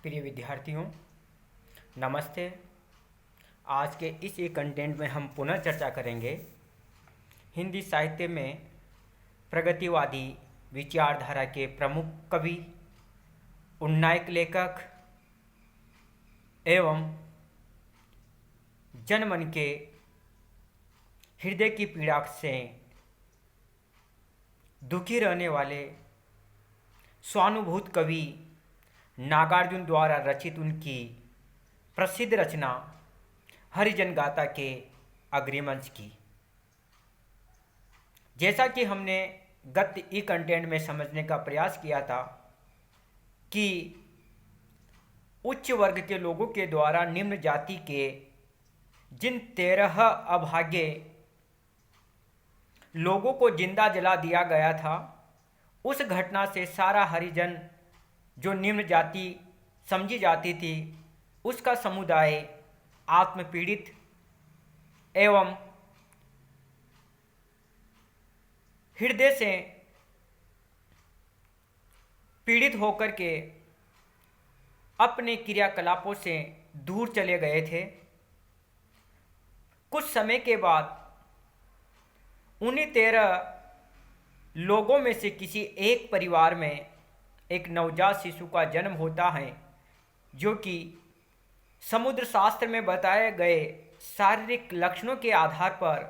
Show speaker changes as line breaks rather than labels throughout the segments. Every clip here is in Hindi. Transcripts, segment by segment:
प्रिय विद्यार्थियों, नमस्ते। आज के इस कंटेंट में हम पुनः चर्चा करेंगे हिंदी साहित्य में प्रगतिवादी विचारधारा के प्रमुख कवि, उन्नायक लेखक एवं जनमन के हृदय की पीड़ा से दुखी रहने वाले स्वानुभूत कवि नागार्जुन द्वारा रचित उनकी प्रसिद्ध रचना हरिजन गाथा के अग्रिमंश की। जैसा कि हमने गत ई कंटेंट में समझने का प्रयास किया था कि उच्च वर्ग के लोगों के द्वारा निम्न जाति के जिन 13 अभागे लोगों को जिंदा जला दिया गया था, उस घटना से सारा हरिजन जो निम्न जाति समझी जाती थी, उसका समुदाय आत्मपीड़ित एवं हृदय से पीड़ित होकर के अपने क्रियाकलापों से दूर चले गए थे। कुछ समय के बाद उन्हीं 13 लोगों में से किसी एक परिवार में एक नवजात शिशु का जन्म होता है, जो कि समुद्र शास्त्र में बताए गए शारीरिक लक्षणों के आधार पर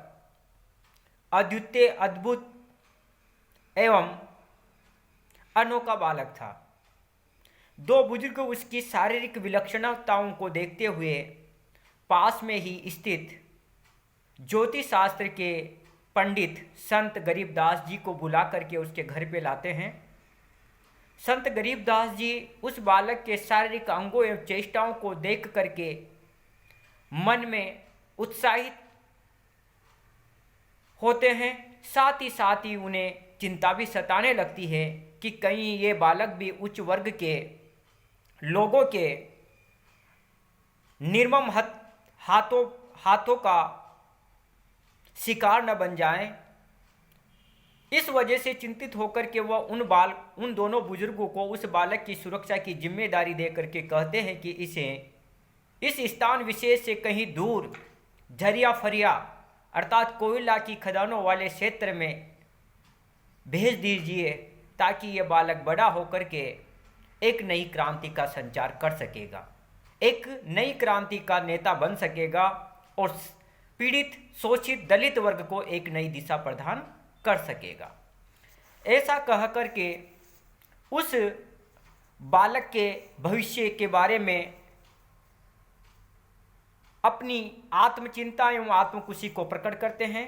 अद्वितीय, अद्भुत एवं अनोखा बालक था। दो बुजुर्ग उसकी शारीरिक विलक्षणताओं को देखते हुए पास में ही स्थित ज्योतिष शास्त्र के पंडित संत गरीबदास जी को बुला करके उसके घर पे लाते हैं। संत गरीबदास जी उस बालक के शारीरिक अंगों एवं चेष्टाओं को देख करके मन में उत्साहित होते हैं। साथ ही उन्हें चिंता भी सताने लगती है कि कहीं ये बालक भी उच्च वर्ग के लोगों के निर्मम हाथों का शिकार न बन जाए। इस वजह से चिंतित होकर के वह उन दोनों बुजुर्गों को उस बालक की सुरक्षा की जिम्मेदारी दे करके कहते हैं कि इसे इस स्थान विशेष से कहीं दूर झरिया फरिया अर्थात कोयला की खदानों वाले क्षेत्र में भेज दीजिए, ताकि यह बालक बड़ा होकर के एक नई क्रांति का संचार कर सकेगा, एक नई क्रांति का नेता बन सकेगा और पीड़ित, शोषित, दलित वर्ग को एक नई दिशा प्रदान कर सकेगा। ऐसा कह करके उस बालक के भविष्य के बारे में अपनी आत्मचिंता एवं आत्मकुशी को प्रकट करते हैं।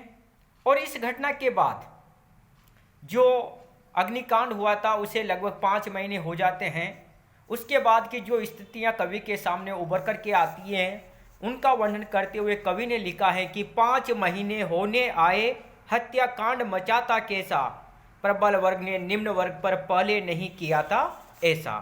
और इस घटना के बाद जो अग्निकांड हुआ था उसे लगभग 5 महीने हो जाते हैं। उसके बाद की जो स्थितियां कवि के सामने उभर कर के आती हैं, उनका वर्णन करते हुए कवि ने लिखा है कि 5 महीने होने आए, हत्याकांड मचाता कैसा, प्रबल वर्ग ने निम्न वर्ग पर पहले नहीं किया था ऐसा।